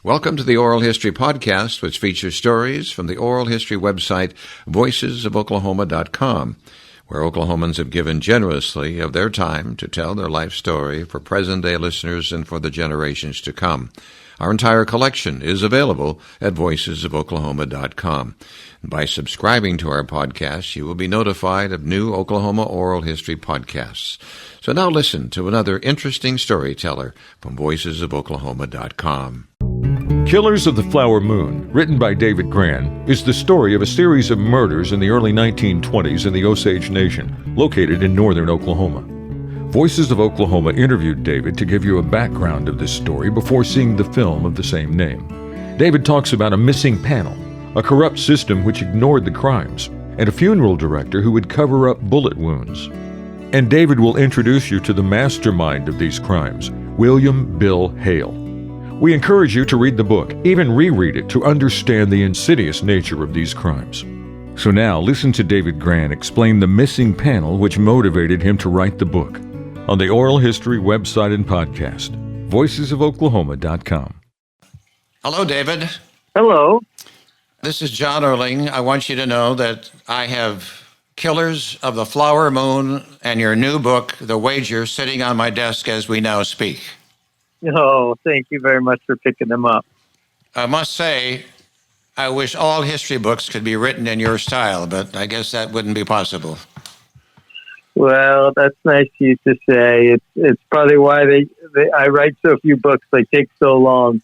Welcome to the Oral History Podcast, which features stories from the oral history website voicesofoklahoma.com, where Oklahomans have given generously of their time to tell their life story for present-day listeners and for the generations to come. Our entire collection is available at voicesofoklahoma.com. By subscribing to our podcast, you will be notified of new Oklahoma oral history podcasts. So now listen to another interesting storyteller from voicesofoklahoma.com. Killers of the Flower Moon, written by David Grann, is the story of a series of murders in the early 1920s in the Osage Nation, located in northern Oklahoma. Voices of Oklahoma interviewed David to give you a background of this story before seeing the film of the same name. David talks about a missing panel, a corrupt system which ignored the crimes, and a funeral director who would cover up bullet wounds. And David will introduce you to the mastermind of these crimes, William Bill Hale. We encourage you to read the book, even reread it to understand the insidious nature of these crimes. So now, listen to David Grann explain the missing panel which motivated him to write the book on the Oral History website and podcast, voicesofoklahoma.com. Hello, David. Hello. This is John Erling. I want you to know that I have Killers of the Flower Moon and your new book, The Wager, sitting on my desk as we now speak. Oh, thank you very much for picking them up. I must say, I wish all history books could be written in your style, but I guess that wouldn't be possible. Well, that's nice of you to say. It's probably why I write so few books. They take so long.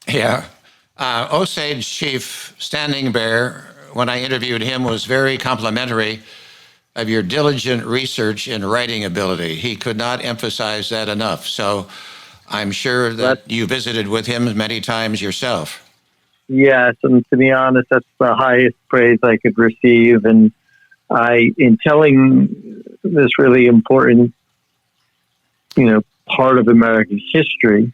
Yeah. Osage Chief Standing Bear, when I interviewed him, was very complimentary of your diligent research and writing ability. He could not emphasize that enough. So I'm sure that you visited with him many times yourself. Yes, and to be honest, that's the highest praise I could receive. And in telling this really important, part of American history,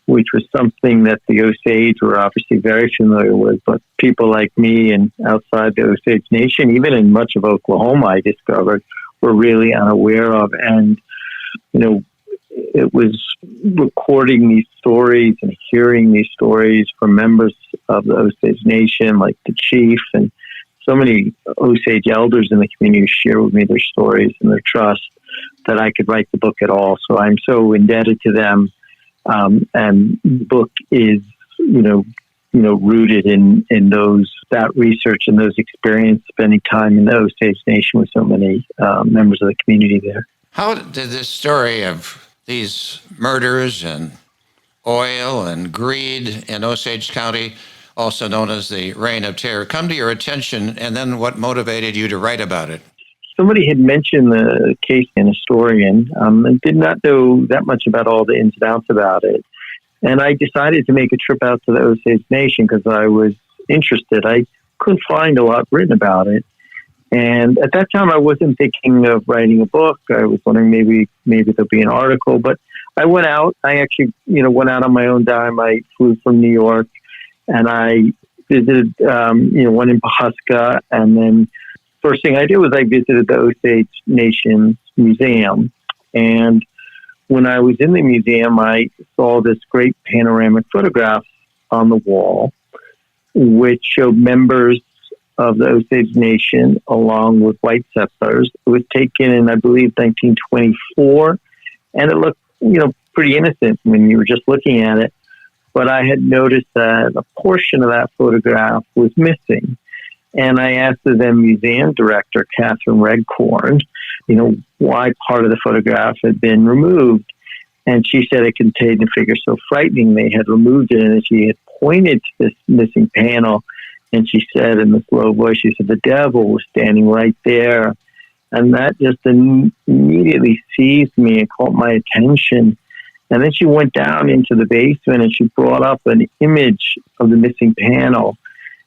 which was something that the Osage were obviously very familiar with, but people like me and outside the Osage Nation, even in much of Oklahoma, I discovered, were really unaware of. And, it was recording these stories and hearing these stories from members of the Osage Nation, like the chief, and so many Osage elders in the community share with me their stories and their trust, that I could write the book at all. So I'm so indebted to them. And the book is, rooted in that research and those experiences, spending time in the Osage Nation with so many members of the community there. How did this story of these murders and oil and greed in Osage County, also known as the Reign of Terror, come to your attention, and then what motivated you to write about it? Somebody had mentioned the case, an historian, and did not know that much about all the ins and outs about it. And I decided to make a trip out to the Osage Nation because I was interested. I couldn't find a lot written about it. And at that time, I wasn't thinking of writing a book. I was wondering maybe there'll be an article. But I went out. I actually, went out on my own dime. I flew from New York, and I visited, one in Pawhuska. And then first thing I did was I visited the Osage Nation Museum. And when I was in the museum, I saw this great panoramic photograph on the wall, which showed members of the Osage Nation along with white settlers. It was taken in, I believe, 1924, and it looked, pretty innocent when you were just looking at it. But I had noticed that a portion of that photograph was missing. And I asked the then museum director, Catherine Redcorn, why part of the photograph had been removed. And she said it contained a figure so frightening they had removed it, and she had pointed to this missing panel. And she said in this low voice, she said, the devil was standing right there. And that just immediately seized me and caught my attention. And then she went down into the basement and she brought up an image of the missing panel.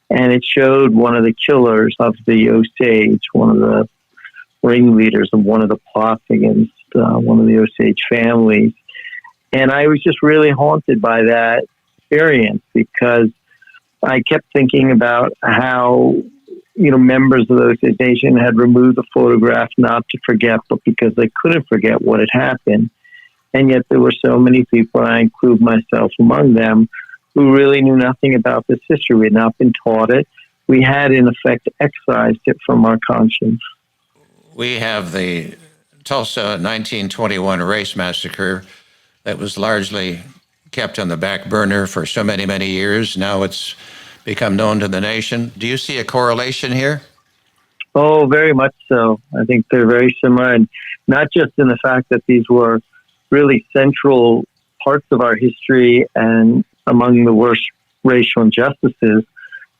And it showed one of the killers of the Osage, one of the ringleaders of one of the plots against one of the Osage families. And I was just really haunted by that experience because I kept thinking about how, members of the Osage Nation had removed the photograph not to forget, but because they couldn't forget what had happened. And yet there were so many people, and I include myself among them, who really knew nothing about this history. We had not been taught it. We had, in effect, excised it from our conscience. We have the Tulsa 1921 race massacre that was largely kept on the back burner for so many, many years. Now it's become known to the nation. Do you see a correlation here? Oh, very much so. I think they're very similar, and not just in the fact that these were really central parts of our history and among the worst racial injustices,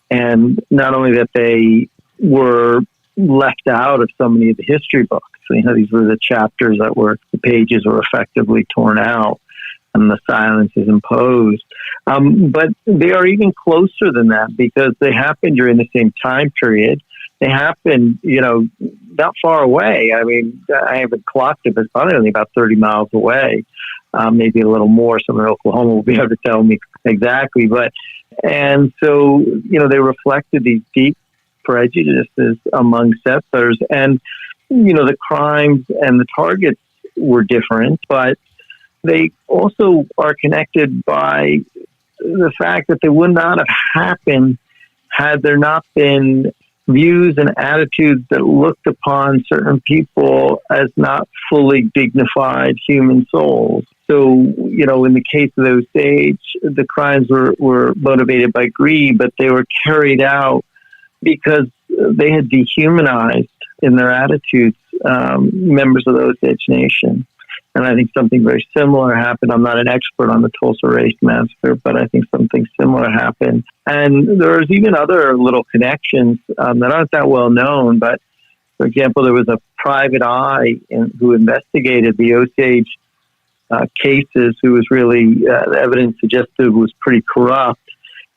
and not only that they were left out of so many of the history books. These were the chapters that the pages were effectively torn out and the silence is imposed. But they are even closer than that because they happened during the same time period. They happened, not far away. I mean, I haven't clocked it, but it's probably only about 30 miles away, maybe a little more. Someone in Oklahoma will be able to tell me exactly. And so, they reflected these deep prejudices among settlers. And, the crimes and the targets were different, but they also are connected by the fact that they would not have happened had there not been views and attitudes that looked upon certain people as not fully dignified human souls. So, in the case of Osage, the crimes were motivated by greed, but they were carried out because they had dehumanized in their attitudes members of the Osage Nation. And I think something very similar happened. I'm not an expert on the Tulsa Race Massacre, but I think something similar happened. And there's even other little connections that aren't that well known. But, for example, there was a private eye who investigated the Osage cases, who was really, the evidence suggested was pretty corrupt.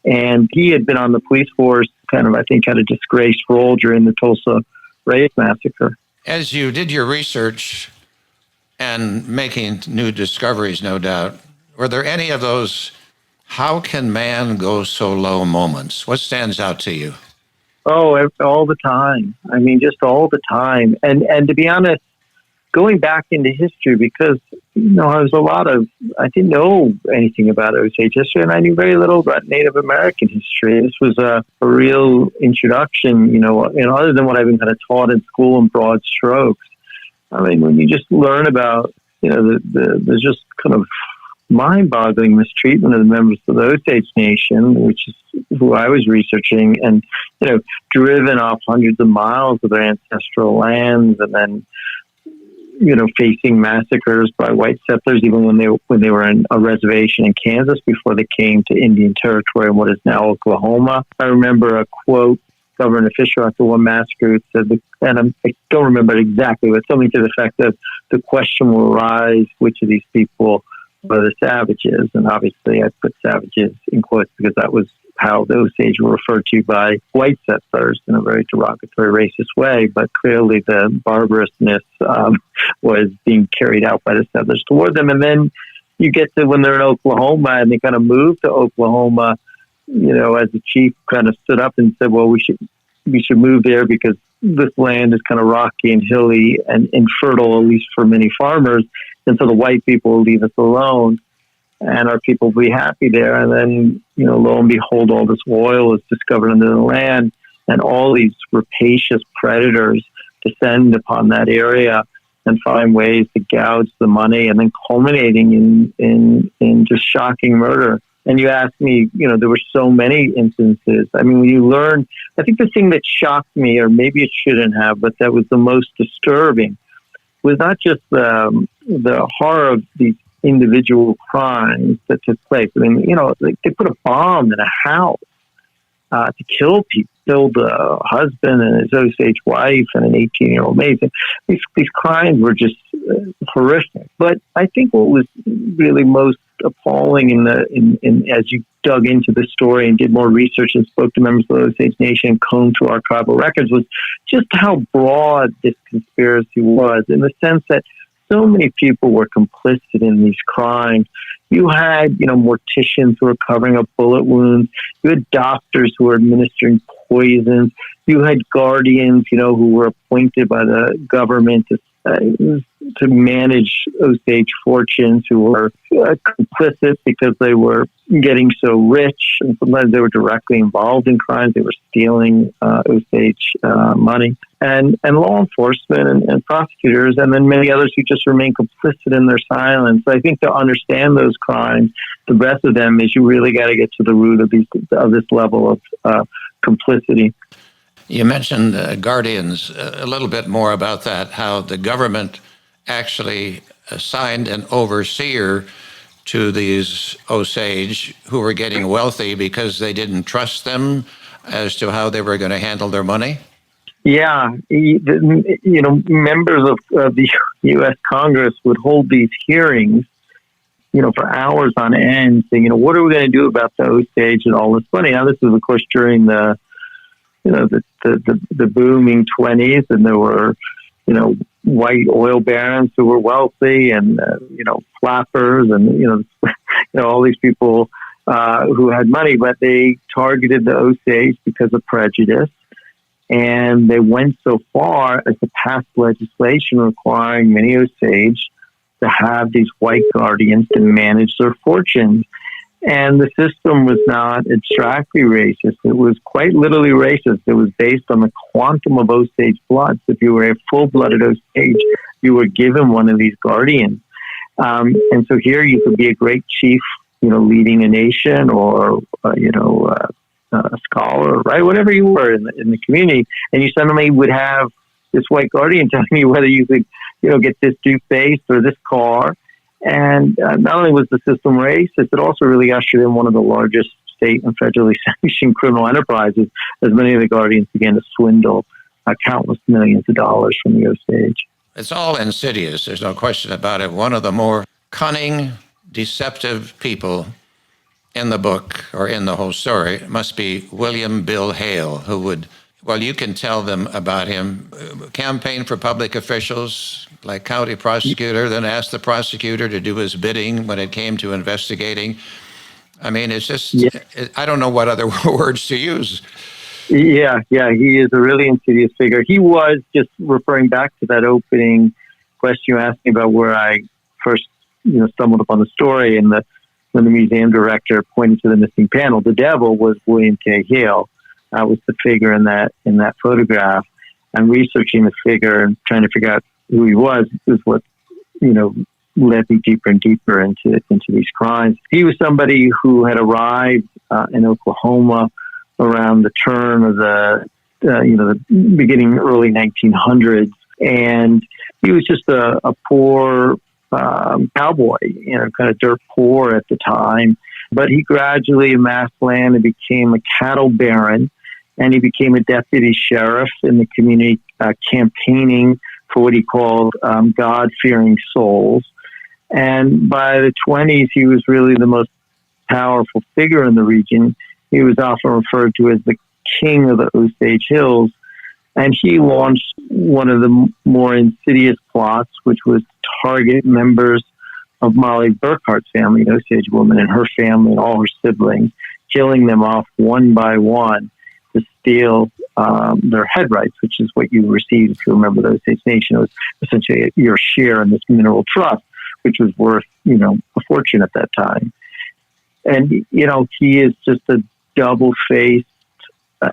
And he had been on the police force, kind of, I think, had a disgraced role during the Tulsa Race Massacre. As you did your research and making new discoveries, no doubt, were there any of those how can man go so low moments? What stands out to you? Oh, all the time. I mean, just all the time. And to be honest, going back into history, because, I didn't know anything about Osage history, and I knew very little about Native American history. This was a real introduction, other than what I've been kind of taught in school in broad strokes. I mean, when you just learn about, there's just kind of mind-boggling mistreatment of the members of the Osage Nation, which is who I was researching, and, driven off hundreds of miles of their ancestral lands, and then, facing massacres by white settlers, even when they were in a reservation in Kansas before they came to Indian Territory in what is now Oklahoma. I remember a quote, government official after one massacre said, and I don't remember it exactly, but something to the effect of the question will arise, which of these people are the savages? And obviously I put savages in quotes because that was how the Osage were referred to by white settlers in a very derogatory, racist way. But clearly the barbarousness was being carried out by the settlers toward them. And then you get to when they're in Oklahoma and they kind of move to Oklahoma, as the chief kind of stood up and said, well, we should move there because this land is kind of rocky and hilly and infertile, at least for many farmers. And so the white people will leave us alone and our people will be happy there. And then, lo and behold, all this oil is discovered under the land and all these rapacious predators descend upon that area and find ways to gouge the money, and then culminating in just shocking murder. And you asked me, there were so many instances. I mean, when you learn, I think the thing that shocked me, or maybe it shouldn't have, but that was the most disturbing, was not just the horror of these individual crimes that took place. I mean, they put a bomb in a house to kill people, killed a husband and his Osage wife and an 18-year-old maid. These crimes were just horrific. But I think what was really most appalling in as you dug into the story and did more research and spoke to members of the Osage Nation and combed through archival records was just how broad this conspiracy was, in the sense that so many people were complicit in these crimes. You had, morticians who were covering up bullet wounds. You had doctors who were administering poisons. You had guardians, who were appointed by the government. It was to manage Osage fortunes who were complicit because they were getting so rich, and sometimes they were directly involved in crimes. They were stealing Osage money, and law enforcement and prosecutors, and then many others who just remain complicit in their silence. I think to understand those crimes, the best of them is you really got to get to the root of this level of complicity. You mentioned guardians. A little bit more about that, how the government actually assigned an overseer to these Osage who were getting wealthy because they didn't trust them as to how they were going to handle their money? Yeah. Members of the U.S. Congress would hold these hearings, for hours on end, saying, what are we going to do about the Osage and all this money? Now, this was, of course, during the booming 20s, and there were, white oil barons who were wealthy, and flappers, and all these people who had money, but they targeted the Osage because of prejudice, and they went so far as to pass legislation requiring many Osage to have these white guardians to manage their fortunes. And the system was not abstractly racist. It was quite literally racist. It was based on the quantum of Osage blood. So if you were a full-blooded Osage, you were given one of these guardians. And so here you could be a great chief, leading a nation, or, a scholar, right? Whatever you were in the community. And you suddenly would have this white guardian telling you whether you could, get this toothpaste or this car. And not only was the system racist, it also really ushered in one of the largest state and federally sanctioned criminal enterprises, as many of the guardians began to swindle countless millions of dollars from the Osage. It's all insidious. There's no question about it. One of the more cunning, deceptive people in the book, or in the whole story, must be William Bill Hale, who would, well, you can tell them about him, campaign for public officials, like county prosecutor, then asked the prosecutor to do his bidding when it came to investigating. I mean, it's just, I don't know what other words to use. Yeah, he is a really insidious figure. He was, just referring back to that opening question you asked me about where I first, stumbled upon the story, and when the museum director pointed to the missing panel, the devil was William K. Hale. That was the figure in that photograph. And researching the figure and trying to figure out who he was is what, led me deeper and deeper into these crimes. He was somebody who had arrived in Oklahoma around the turn of the beginning early 1900s, and he was just a poor cowboy, kind of dirt poor at the time. But he gradually amassed land and became a cattle baron, and he became a deputy sheriff in the community, campaigning for what he called God-fearing souls. And by the 20s, he was really the most powerful figure in the region. He was often referred to as the king of the Osage Hills. And he launched one of the more insidious plots, which was to target members of Molly Burkhart's family, an Osage woman, and her family and all her siblings, killing them off one by one to steal their headrights, which is what you received if you remember the Osage Nation. It was essentially your share in this mineral trust, which was worth, a fortune at that time. And, he is just a double-faced,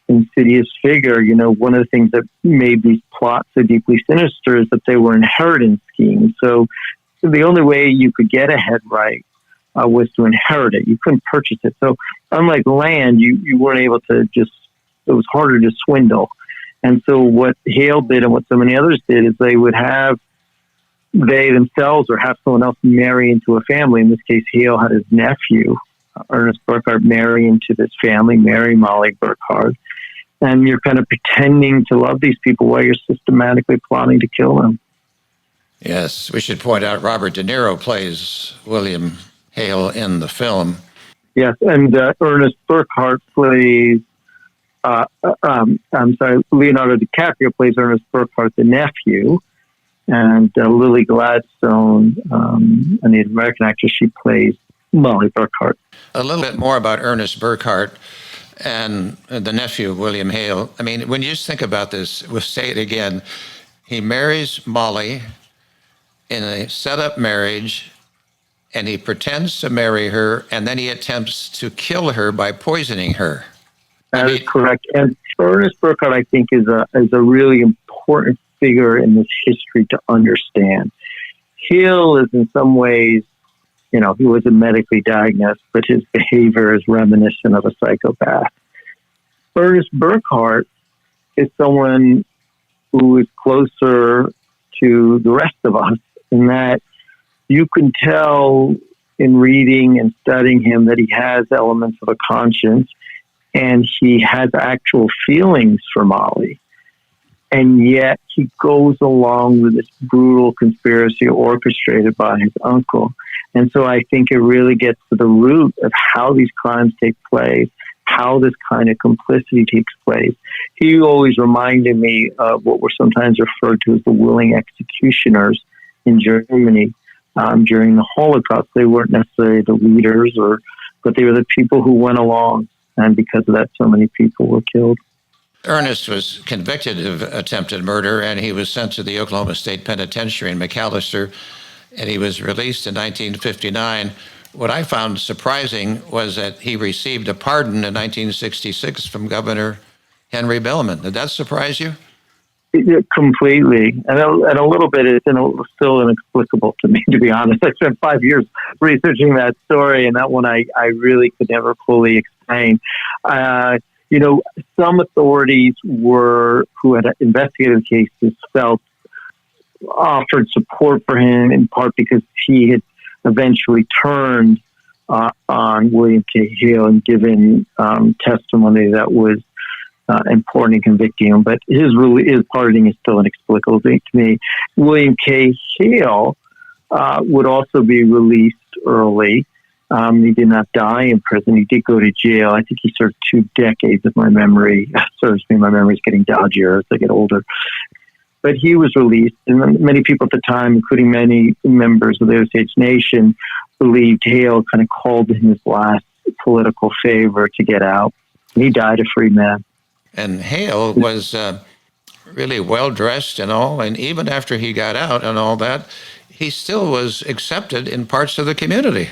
insidious figure. One of the things that made these plots so deeply sinister is that they were inheritance schemes. So the only way you could get a headright was to inherit it. You couldn't purchase it. So unlike land, you weren't able to it was harder to swindle. And so what Hale did and what so many others did is they would have they themselves or have someone else marry into a family. In this case, Hale had his nephew, Ernest Burkhart, marry into this family, marry Molly Burkhart. And you're kind of pretending to love these people while you're systematically plotting to kill them. Yes, we should point out Robert De Niro plays William Hale in the film. Yes, and Ernest Burkhart plays, Leonardo DiCaprio plays Ernest Burkhart, the nephew. And Lily Gladstone, a Native American actress, she plays Molly Burkhart. A little bit more about Ernest Burkhart and the nephew of William Hale. I mean, when you just think about this, we'll say it again. He marries Molly in a set-up marriage, and he pretends to marry her, and then he attempts to kill her by poisoning her. That is correct. And Ernest Burkhart, I think, is a really important figure in this history to understand. Hale is in some ways, he wasn't medically diagnosed, but his behavior is reminiscent of a psychopath. Ernest Burkhart is someone who is closer to the rest of us in that you can tell in reading and studying him that he has elements of a conscience and he has actual feelings for Molly. And yet he goes along with this brutal conspiracy orchestrated by his uncle. And so I think it really gets to the root of how these crimes take place, how this kind of complicity takes place. He always reminded me of what were sometimes referred to as the willing executioners in Germany during the Holocaust. They weren't necessarily the leaders, but they were the people who went along. And because of that, so many people were killed. Ernest was convicted of attempted murder, and he was sent to the Oklahoma State Penitentiary in McAlester, and he was released in 1959. What I found surprising was that he received a pardon in 1966 from Governor Henry Bellman. Did that surprise you? Completely. And a little bit, it's still inexplicable to me, to be honest. I spent 5 years researching that story, and that one I really could never fully explain. Some authorities who had investigated the cases offered support for him, in part because he had eventually turned on William K. Hale and given testimony that was important in convicting him. But his pardoning is still inexplicable to me. William K. Hale would also be released early. He did not die in prison. He did go to jail. I think he served 2 decades, if my memory serves me. My memory is getting dodgier as I get older. But he was released, and many people at the time, including many members of the Osage Nation, believed Hale kind of called in his last political favor to get out. And he died a free man. And Hale was really well-dressed and all, and even after he got out and all that, he still was accepted in parts of the community.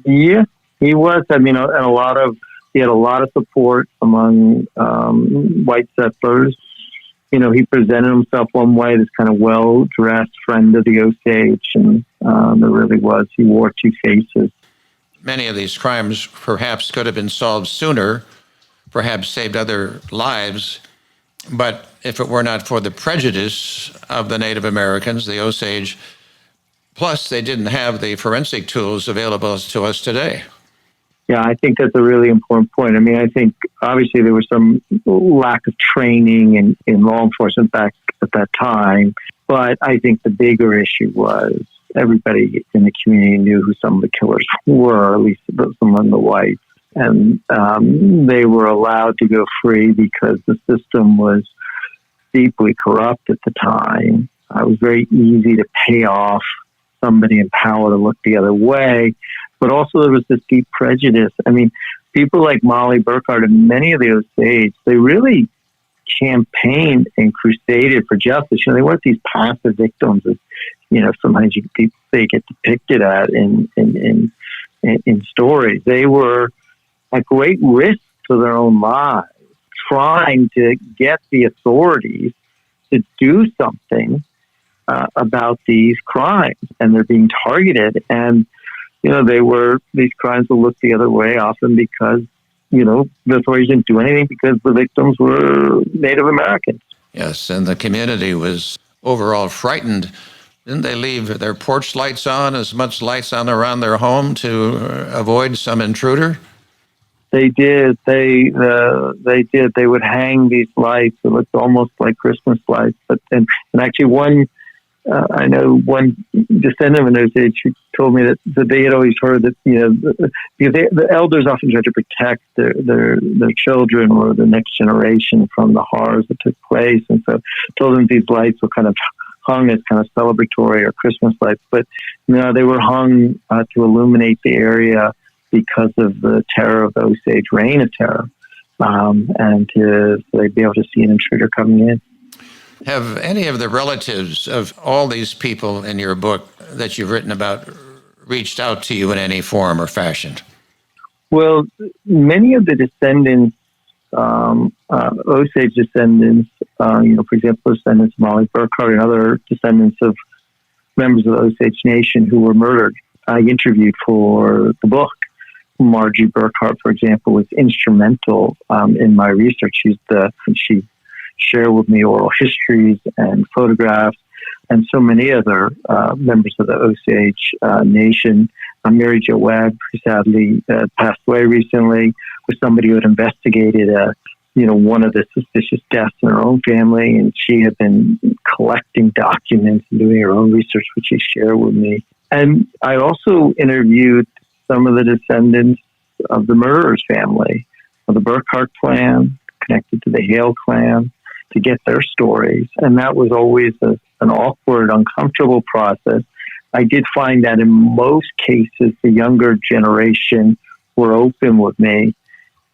Yeah, he was. I mean, he had a lot of support among white settlers. He presented himself one way, this kind of well-dressed friend of the Osage, and there really was. He wore 2 faces. Many of these crimes perhaps could have been solved sooner, perhaps saved other lives, but if it were not for the prejudice of the Native Americans, the Osage, plus they didn't have the forensic tools available to us today. Yeah, I think that's a really important point. I mean, I think obviously there was some lack of training in law enforcement back at that time, but I think the bigger issue was everybody in the community knew who some of the killers were, at least among the whites, and they were allowed to go free because the system was deeply corrupt at the time. It was very easy to pay off somebody in power to look the other way. But also there was this deep prejudice. I mean, people like Molly Burkhart and many of the Osage, they really campaigned and crusaded for justice. They weren't these passive victims as, sometimes they get depicted at in stories. They were at great risk to their own lives, trying to get the authorities to do something about these crimes, and they're being targeted. And these crimes were looked the other way often because, the authorities didn't do anything because the victims were Native Americans. Yes, and the community was overall frightened. Didn't they leave their porch lights on, as much lights on around their home to avoid some intruder? They did. They did. They would hang these lights. It looked almost like Christmas lights. And actually I know one descendant of an Osage who told me that they had always heard that, the elders often tried to protect their children or the next generation from the horrors that took place. And so told them these lights were kind of hung as kind of celebratory or Christmas lights. But, they were hung to illuminate the area because of the terror of the Osage reign of terror. So they'd be able to see an intruder coming in. Have any of the relatives of all these people in your book that you've written about reached out to you in any form or fashion? Well, many of the descendants, Osage descendants, for example, descendants of Molly Burkhart and other descendants of members of the Osage Nation who were murdered, I interviewed for the book. Margie Burkhart, for example, was instrumental in my research. She shared with me oral histories and photographs, and so many other members of the Osage Nation. Mary Jo Webb, who sadly passed away recently, was somebody who had investigated one of the suspicious deaths in her own family, and she had been collecting documents and doing her own research, which she shared with me. And I also interviewed some of the descendants of the murderer's family, of the Burkhart clan, connected to the Hale clan, to get their stories. And that was always an awkward, uncomfortable process. I did find that in most cases, the younger generation were open with me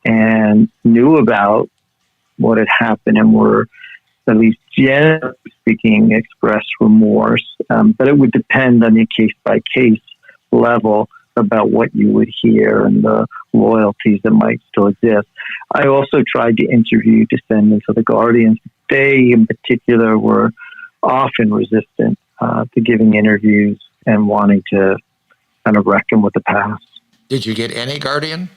and knew about what had happened and were, at least generally speaking, expressed remorse. But it would depend on the case-by-case level about what you would hear and the loyalties that might still exist. I also tried to interview descendants of the Guardians. They, in particular, were often resistant to giving interviews and wanting to kind of reckon with the past. Did you get any Guardian?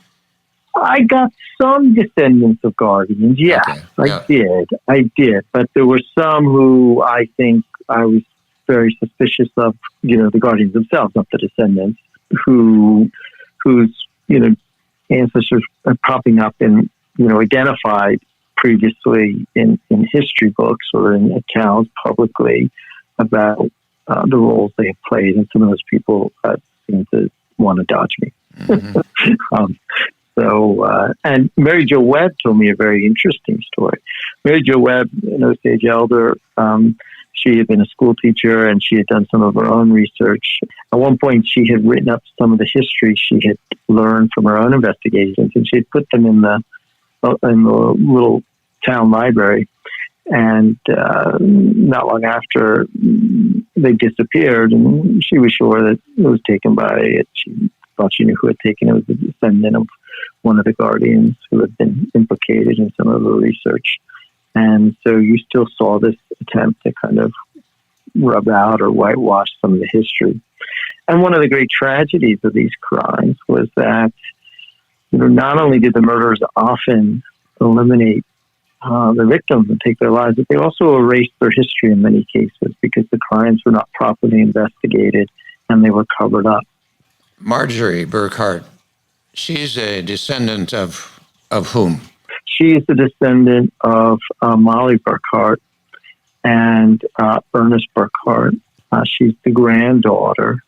I got some descendants of Guardians, yes, okay. I did. But there were some who I think I was very suspicious of, the Guardians themselves, not the descendants, whose ancestors are popping up and, identified previously in history books or in accounts publicly about the roles they have played. And some of those people seem to want to dodge me. Mm-hmm. And Mary Jo Webb told me a very interesting story. Mary Jo Webb, an Osage elder, she had been a school teacher and she had done some of her own research. At one point, she had written up some of the history she had learned from her own investigations, and she had put them in the little town library. And not long after, they disappeared, and she was sure that it was taken by it. She thought she knew who had taken it. It was a descendant of one of the Guardians who had been implicated in some of the research. And so you still saw this attempt to kind of rub out or whitewash some of the history. And one of the great tragedies of these crimes was that, not only did the murderers often eliminate the victims and take their lives, but they also erased their history in many cases because the crimes were not properly investigated and they were covered up. Marjorie Burkhart, she's a descendant of whom? She is the descendant of Molly Burkhart and Ernest Burkhart. She's the granddaughter.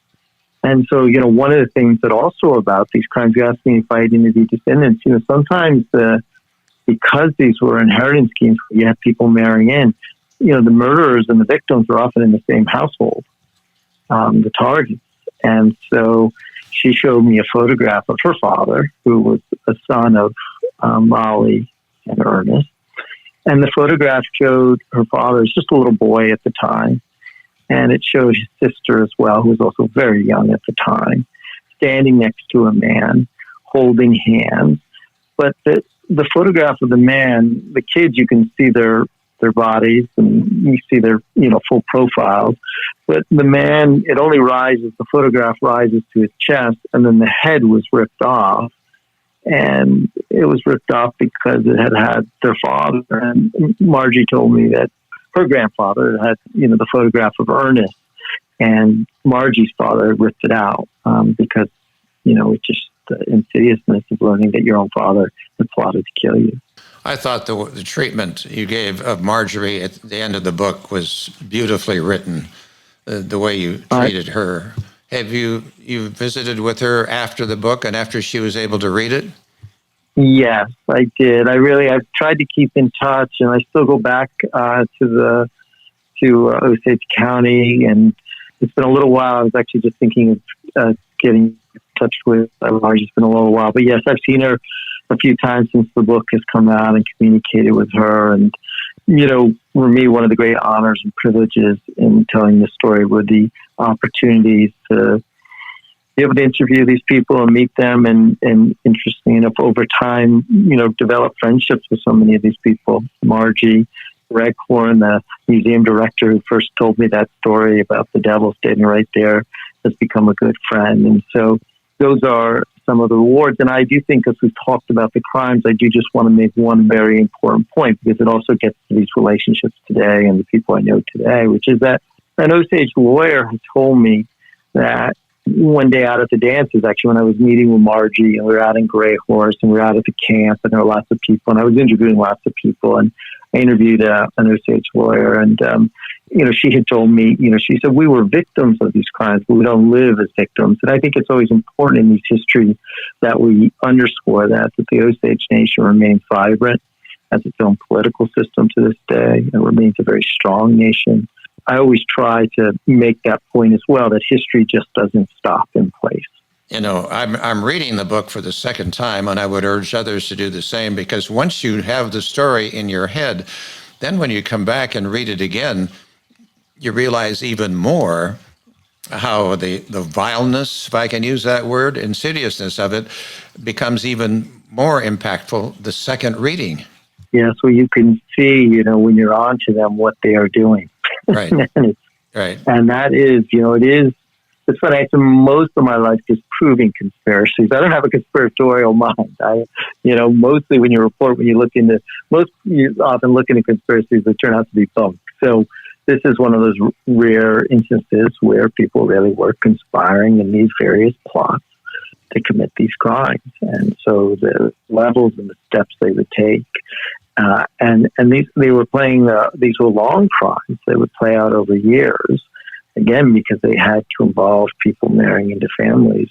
And so, one of the things that also about these crimes, you asked me if I had interviewed descendants, sometimes because these were inheritance schemes, you have people marrying in, the murderers and the victims were often in the same household, the targets. And so she showed me a photograph of her father, who was a son of Molly and Ernest. And the photograph showed her father as just a little boy at the time. And it showed his sister as well, who was also very young at the time, standing next to a man, holding hands. But the photograph of the man, the kids, you can see their bodies and you see their, full profiles. But the man, it only rises, the photograph rises to his chest, and then the head was ripped off. And it was ripped off because it had their father. And Margie told me that her grandfather had, the photograph of Ernest, and Margie's father ripped it out because, it's just the insidiousness of learning that your own father had plotted to kill you. I thought the treatment you gave of Marjorie at the end of the book was beautifully written, the way you treated her. Have you visited with her after the book and after she was able to read it? Yes, I did. I've tried to keep in touch, and I still go back to Osage County, and it's been a little while. I was actually just thinking of getting in touch with Margie. It's been a little while, but yes, I've seen her a few times since the book has come out and communicated with her, and For me, one of the great honors and privileges in telling this story were the opportunities to be able to interview these people and meet them, and interesting enough, over time, develop friendships with so many of these people. Margie Reghorn, the museum director who first told me that story about the devil standing right there, has become a good friend. And so those are some of the rewards. And I do think, as we've talked about the crimes, I do just want to make one very important point, because it also gets to these relationships today and the people I know today, which is that an Osage lawyer had told me that one day out at the dances, actually, when I was meeting with Margie, and we were out in Gray Horse, and we were out at the camp, and there were lots of people, and I was interviewing lots of people, and I interviewed an Osage lawyer, and she had told me, she said, we were victims of these crimes, but we don't live as victims. And I think it's always important in these history that we underscore that the Osage Nation remains vibrant, has its own political system to this day, and remains a very strong nation. I always try to make that point as well, that history just doesn't stop in place. I'm reading the book for the second time, and I would urge others to do the same, because once you have the story in your head, then when you come back and read it again, you realize even more how the vileness, if I can use that word, insidiousness of it, becomes even more impactful the second reading. Yeah, so you can see, when you're on to them, what they are doing. Right. Right. And that is, it's funny. I spent most of my life disproving conspiracies. I don't have a conspiratorial mind. Mostly when you often look into conspiracies that turn out to be bunk. So this is one of those rare instances where people really were conspiring in these various plots to commit these crimes. And so the levels and the steps they would take, and they were playing, these were long crimes. They would play out over years, again, because they had to involve people marrying into families.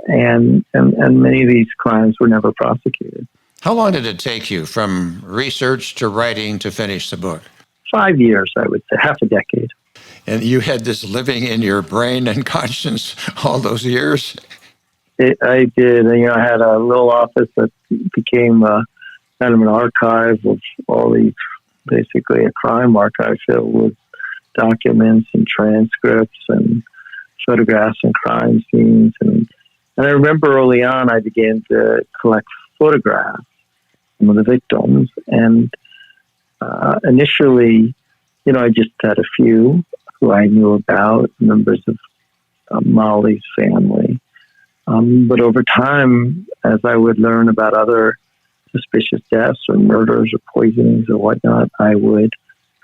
And many of these crimes were never prosecuted. How long did it take you from research to writing to finish the book? 5 years, I would say, half a decade. And you had this living in your brain and conscience all those years? I did. I had a little office that became kind of an archive of all these, basically a crime archive filled with documents and transcripts and photographs and crime scenes. And I remember early on, I began to collect photographs of the victims. And initially, I just had a few who I knew about, members of Molly's family. But over time, as I would learn about other suspicious deaths or murders or poisonings or whatnot, I would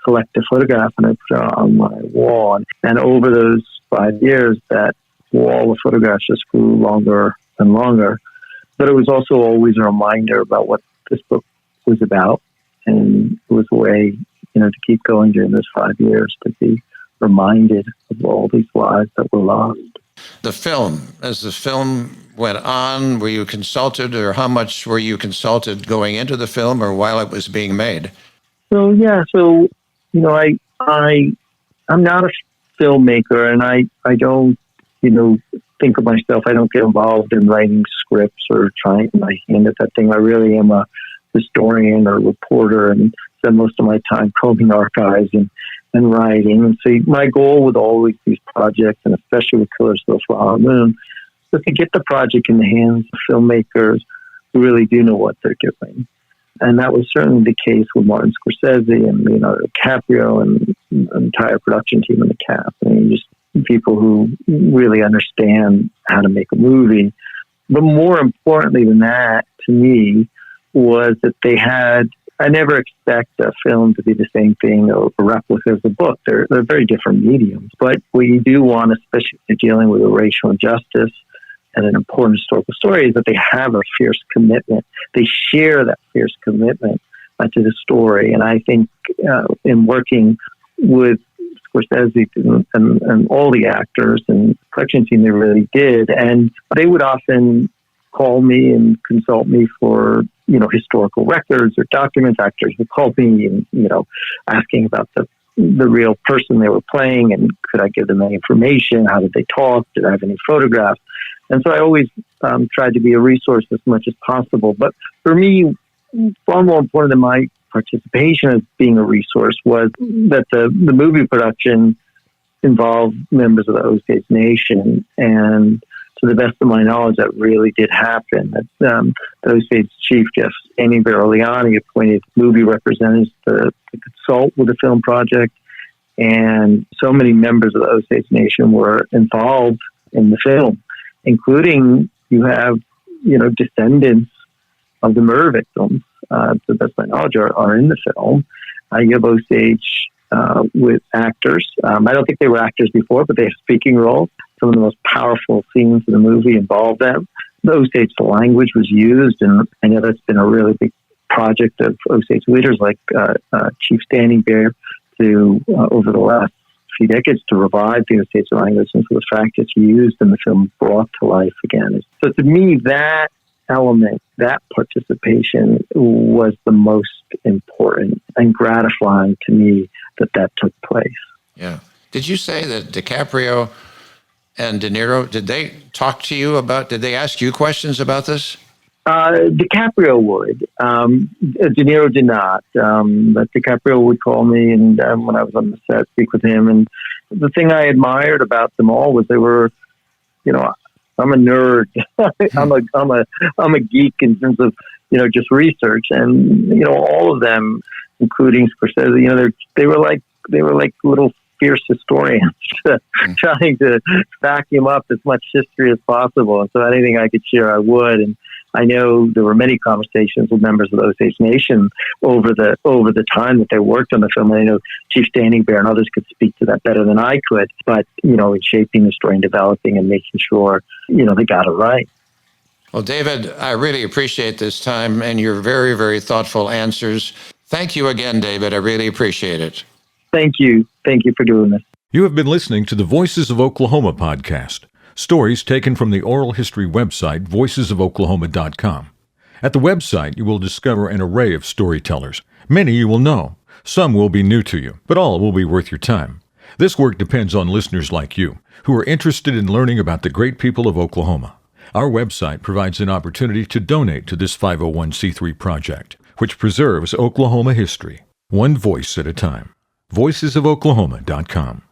collect a photograph and I put it on my wall. And over those 5 years, that wall of photographs just grew longer and longer. But it was also always a reminder about what this book was about. And it was a way, to keep going during those 5 years, to be reminded of all these lives that were lost. The film, as the film went on, were you consulted, or how much were you consulted going into the film or while it was being made? I'm not a filmmaker, and I don't, think of myself, I don't get involved in writing scripts or trying my hand at that thing. I really am a historian or reporter and spend most of my time combing archives and writing. And so my goal with all of these projects, and especially with Killers of the Flower Moon, was to get the project in the hands of filmmakers who really do know what they're doing. And that was certainly the case with Martin Scorsese and Leonardo DiCaprio and the entire production team in the cast. Just people who really understand how to make a movie. But more importantly than that, to me, was that they had, I never expect a film to be the same thing or a replica of the book. They're very different mediums. But what you do want, especially if you're dealing with a racial injustice and an important historical story, is that they have a fierce commitment. They share that fierce commitment to the story. And I think in working with Scorsese and all the actors and production team, they really did. And they would often call me and consult me for, historical records or documents. Actors would call me and, asking about the real person they were playing, and could I give them any information? How did they talk? Did I have any photographs? And so I always tried to be a resource as much as possible. But for me, far more important than my participation as being a resource was that the movie production involved members of the Osage Nation, and to the best of my knowledge, that really did happen. That the Osage chief, Jeff Standing Bear Oleani, appointed movie representatives to consult with the film project, and so many members of the Osage Nation were involved in the film, including you have descendants of the murder victims. To the best of my knowledge, are in the film. You have Osage with actors. I don't think they were actors before, but they have speaking roles. Some of the most powerful scenes in the movie involve them. The Osage language was used, and I know that's been a really big project of Osage leaders like Chief Standing Bear to over the last few decades to revive the Osage language, and so the fact it's used in the film brought to life again. So to me, that element, that participation was the most important and gratifying to me that took place. Yeah. Did you say that DiCaprio and De Niro, did they talk to you did they ask you questions about this? DiCaprio would. De Niro did not. But DiCaprio would call me, and when I was on the set, speak with him. And the thing I admired about them all was they were, I'm a nerd. I'm a geek in terms of just research, and all of them, including Scorsese, they were like little fierce historians trying to vacuum up as much history as possible. And so anything I could share, I would. And I know there were many conversations with members of the Osage Nation over the time that they worked on the film. And I know Chief Standing Bear and others could speak to that better than I could. But, in shaping the story and developing and making sure, they got it right. Well, David, I really appreciate this time and your very, very thoughtful answers. Thank you again, David. I really appreciate it. Thank you. Thank you for doing this. You have been listening to the Voices of Oklahoma podcast. Stories taken from the oral history website, voicesofoklahoma.com. At the website, you will discover an array of storytellers. Many you will know. Some will be new to you, but all will be worth your time. This work depends on listeners like you, who are interested in learning about the great people of Oklahoma. Our website provides an opportunity to donate to this 501c3 project, which preserves Oklahoma history, one voice at a time. voicesofoklahoma.com.